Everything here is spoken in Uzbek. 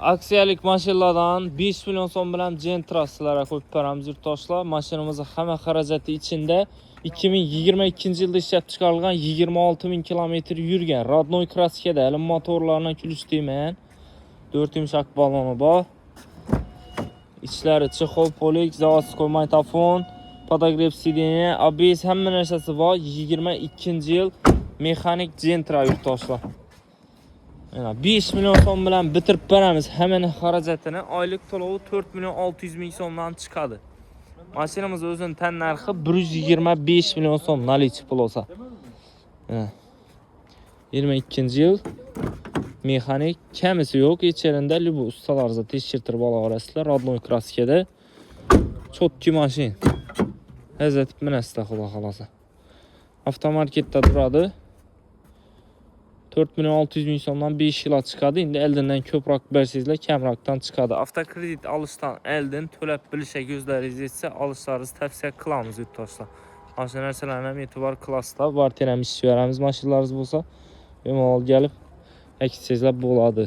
Aksiyalik mashinalardan 5 million so'm bilan Gentra sizlarga qo'yib beramiz yurtdoshlar. Mashinamizning hamma xarajati ichida 2022-yilda ishlab chiqarilgan 26 000 kilometr yurgan rodnoy kraskada hali motorlardan kulish deyman. 4 yumshoq baloni bor. Ichlari chexol, polik, zavodskoy magnitofon, podogrev sideniya, ABS hamma narsasi bor. 22-yil mexanik Gentra yurtdoshlar. 5 million so'm bilan bitirib beramiz hammaning xarajatini. Oylik to'lovi 4 600 000 so'mdan chiqadi. Mashinamiz o'zining tan narxi 125 million so'm nalichi pul olsa. 22-yil mexanik, kamisi yo'q, icherinda libu ustalarga tekshirtirib olasizlar. Rodnoy kraskada chotki mashin. Hazrat minasizlar xudo xolasa. Avtomarketda turadi. 4 600 000 so'mdan 5 yil chiqadi. Endi eldan ko'proq bersizlar, kamroqdan chiqadi. Avtokredit olishdan eldan to'lab bilishga ko'zlaringiz yetsa, olishlaringizni tavsiya qilamiz yurtdoshlar. Mana narsalarni ham e'tibor qilasizlar. Barter ham ish beramiz, mashinalaringiz bo'lsa, bemalol kelib, eksizlar bo'ladi.